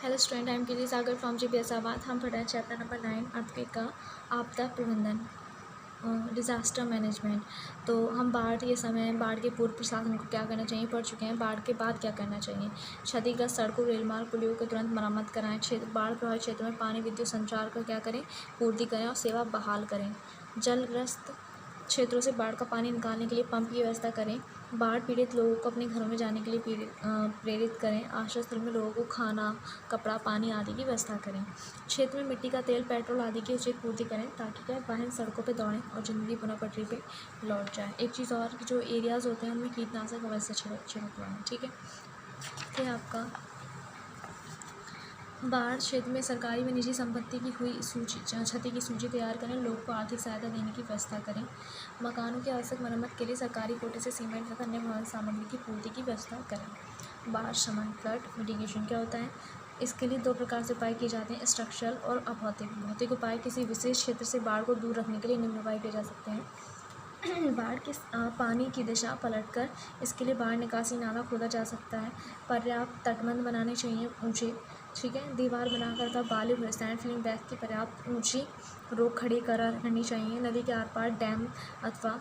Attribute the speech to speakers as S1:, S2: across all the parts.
S1: Hello student, I am Giri Sagar from GPS आबाद। हम पढ़ रहे हैं चैप्टर नंबर 9 अर्थक्वेक का आपदा प्रबंधन, डिज़ास्टर मैनेजमेंट। तो हम बाढ़ के समय, बाढ़ के पूर्व प्रशासन को क्या करना चाहिए पढ़ चुके हैं। बाढ़ के बाद क्या करना चाहिए। क्षतिग्रस्त सड़कों, रेलमार्ग, पुलियों को तुरंत मरम्मत कराएं। बाढ़ प्रभावित क्षेत्र में पानी, विद्युत, संचार का क्या करें, पूर्ति करें और सेवा बहाल करें। जलग्रस्त क्षेत्रों से बाढ़ का पानी निकालने के लिए पंप की व्यवस्था करें। बाढ़ पीड़ित लोगों को अपने घरों में जाने के लिए प्रेरित करें। आश्रय स्थल में लोगों को खाना, कपड़ा, पानी आदि की व्यवस्था करें। क्षेत्र में मिट्टी का तेल, पेट्रोल आदि की उचित पूर्ति करें ताकि क्या वाहन सड़कों पर दौड़ें और ज़िंदगी पुनः पटरी पे लौट जाए। एक चीज़ और, जो एरियाज़ होते हैं उनमें कीटनाशक अवश्य छिड़कवाएं। ठीक है, फिर आपका बाढ़ क्षेत्र में सरकारी व निजी संपत्ति की हुई क्षति की सूची तैयार करें। लोगों को आर्थिक सहायता देने की व्यवस्था करें। मकानों की आवश्यक मरम्मत के लिए सरकारी कोटे से सीमेंट तथा अन्य भवन सामग्री की पूर्ति की व्यवस्था करें। बाढ़ शमन, फ्लड मिटिगेशन क्या होता है। इसके लिए दो प्रकार से उपाय किए जाते हैं, स्ट्रक्चरल और अभौतिक। भौतिक उपाय किसी विशेष क्षेत्र से बाढ़ को दूर रखने के लिए निम्न उपाय किए जा सकते हैं। बाढ़ के पानी की दिशा पलटकर इसके लिए बाढ़ निकासी नाला खोदा जा सकता है। पर्याप्त तटबंध बनाने चाहिए ऊंचे। ठीक है, दीवार बनाकर तब बालू हुए स्टैंड फिलिंग बैग की पर्याप्त ऊंची रोक खड़ी करनी चाहिए। नदी के आर पार डैम अथवा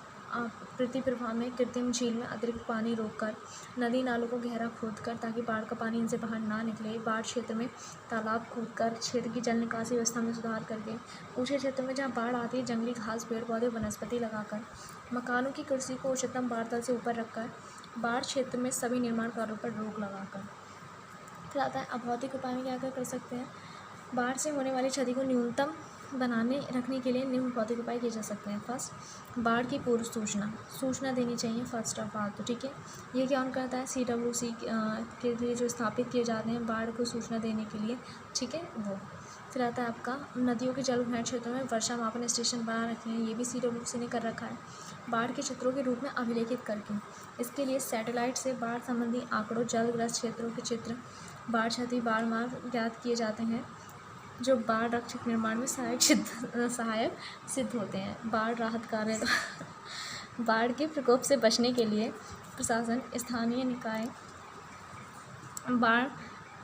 S1: प्रति प्रवाह में कृत्रिम झील में अतिरिक्त पानी रोककर नदी नालों को गहरा खोदकर ताकि बाढ़ का पानी इनसे बाहर ना निकले। बाढ़ क्षेत्र में तालाब खोदकर क्षेत्र की जल निकासी व्यवस्था में सुधार करके ऊंचे क्षेत्रों में जहाँ बाढ़ आती है जंगली घास, पेड़ पौधे, वनस्पति लगाकर मकानों की कुर्सी को उच्चतम बाढ़ तल से ऊपर रखकर बाढ़ क्षेत्र में सभी निर्माण कार्यों पर रोक लगाकर। फिर आता है अभौतिक उपाय में क्या क्या कर सकते हैं। बाढ़ से होने वाली क्षति को न्यूनतम बनाने रखने के लिए निम्न भौतिक उपाय किए जा सकते हैं। फर्स्ट, बाढ़ की पूर्व सूचना देनी चाहिए फर्स्ट ऑफ ऑल। तो ठीक है, ये क्या ऑन करता है, CWC के लिए जो स्थापित किए जाते हैं बाढ़ को सूचना देने के लिए। ठीक है, वो फिर आता है आपका नदियों के जलभूमिहीन क्षेत्रों में वर्षा मापन स्टेशन बना रखे हैं। ये भी CWC ने कर रखा है, बाढ़ के चित्रों के रूप में अभिलेखित करके। इसके लिए सैटेलाइट से बाढ़ संबंधी आंकड़ों, जलग्रस्त क्षेत्रों के चित्र, बाढ़ क्षति, बाढ़ मार्ग ज्ञात किए जाते हैं जो बाढ़ रक्षक निर्माण में सहायक सिद्ध होते हैं। बाढ़ राहत कार्य बाढ़ के प्रकोप से बचने के लिए प्रशासन, स्थानीय निकाय बाढ़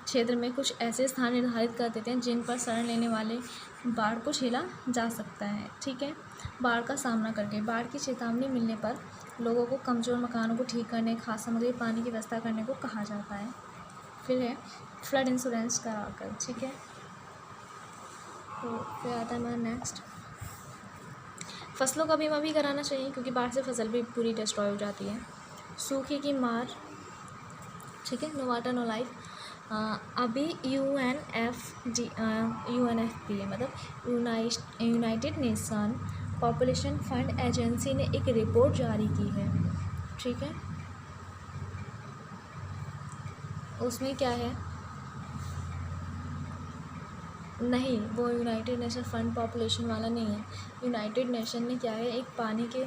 S1: क्षेत्र में कुछ ऐसे स्थान निर्धारित कर देते हैं जिन पर शरण लेने वाले बाढ़ को झेला जा सकता है। ठीक है, बाढ़ का सामना करके बाढ़ की चेतावनी मिलने पर लोगों को कमज़ोर मकानों को ठीक करने, खाद्य सामग्री, पानी की व्यवस्था करने को कहा जाता है। फिर है फ्लड इंश्योरेंस कराकर। ठीक है, तो फिर आता है हमारा नेक्स्ट, फसलों का बीमा भी कराना चाहिए क्योंकि बाढ़ से फसल भी पूरी डिस्ट्रॉय हो जाती है। सूखे की मार, ठीक है, नो वाटर नो लाइफ। अभी UNFPA मतलब United nation population fund agency ने एक रिपोर्ट जारी की है। ठीक है, उसमें क्या है, नहीं, वो यूनाइटेड नेशन फंड पॉपुलेशन वाला नहीं है। यूनाइटेड नेशन ने क्या है, एक पानी के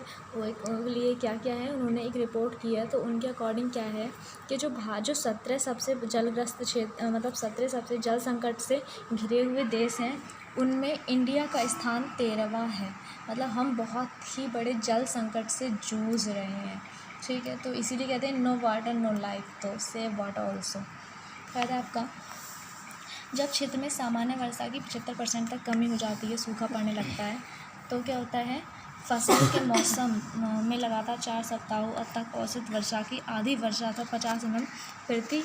S1: लिए क्या क्या है, उन्होंने एक रिपोर्ट की है। तो उनके अकॉर्डिंग क्या है कि जो 17 सबसे जलग्रस्त क्षेत्र मतलब 17 सबसे जल संकट से घिरे हुए देश हैं उनमें इंडिया का स्थान 13वां है। मतलब हम बहुत ही बड़े जल संकट से जूझ रहे हैं। ठीक है, तो इसीलिए कहते हैं नो वाटर नो लाइफ, तो सेव वाटर ऑल्सो। फायदा आपका, जब क्षेत्र में सामान्य वर्षा की 75% तक कमी हो जाती है, सूखा पड़ने लगता है, तो क्या होता है, फसल के मौसम में लगातार 4 सप्ताहों तक औसत वर्षा की आधी वर्षा अथवा 50 mm प्रति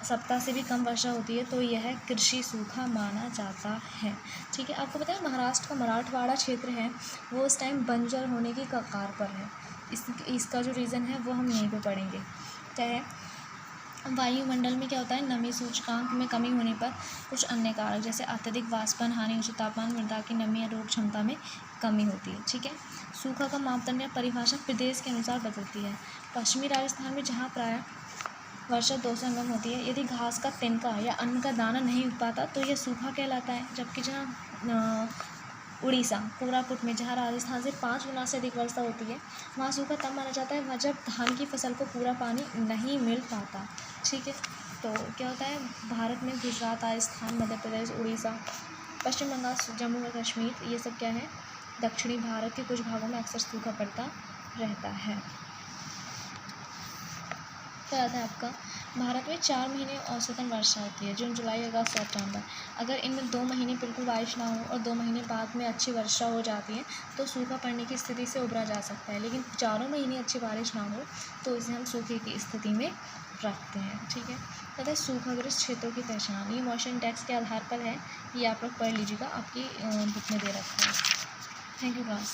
S1: सप्ताह से भी कम वर्षा होती है तो यह कृषि सूखा माना जाता है। ठीक है, आपको पता है महाराष्ट्र का मराठवाड़ा क्षेत्र है वो उस टाइम बंजर होने की कगार पर है। इसका जो रीज़न है वो हम यहीं पे पढ़ेंगे। क्या है, वायुमंडल में क्या होता है, नमी सूचकांक में कमी होने पर कुछ अन्य कारक जैसे अत्यधिक वाष्पन, हानि, उच्च तापमान, मृदा की नमी या रोग क्षमता में कमी होती है। ठीक है, सूखा का मापदंड या परिभाषा प्रदेश के अनुसार बदलती है। पश्चिमी राजस्थान में जहाँ प्रायः वर्षा 200 mm होती है, यदि घास का तिनका या अन्न का दाना नहीं उग पाता तो यह सूखा कहलाता है। जबकि जहाँ उड़ीसा, कोरापुट में जहाँ राजस्थान से 5 गुना से अधिक वर्षा होती है वहाँ सूखा तब माना जाता है वहाँ जब धान की फसल को पूरा पानी नहीं मिल पाता। ठीक है, तो क्या होता है, भारत में गुजरात, राजस्थान, मध्य प्रदेश, उड़ीसा, पश्चिम बंगाल, जम्मू और कश्मीर, ये सब क्या है, दक्षिणी भारत के कुछ भागों में अक्सर सूखा पड़ता रहता है। क्या आता है आपका, भारत में 4 महीने औसतन वर्षा होती है, जून, जुलाई, अगस्त, सितंबर। अगर इनमें 2 महीने बिल्कुल बारिश ना हो और 2 महीने बाद में अच्छी वर्षा हो जाती है तो सूखा पड़ने की स्थिति से उबरा जा सकता है। लेकिन चारों महीने अच्छी बारिश ना हो तो इसे हम सूखे की स्थिति में रखते हैं। ठीक है, तथा सूखाग्रस्त क्षेत्रों की पहचान, ये मॉइस्चर इंडेक्स के आधार पर है, ये आप लोग पढ़ लीजिएगा, आपकी बुक में दे रखा है। Thank you class.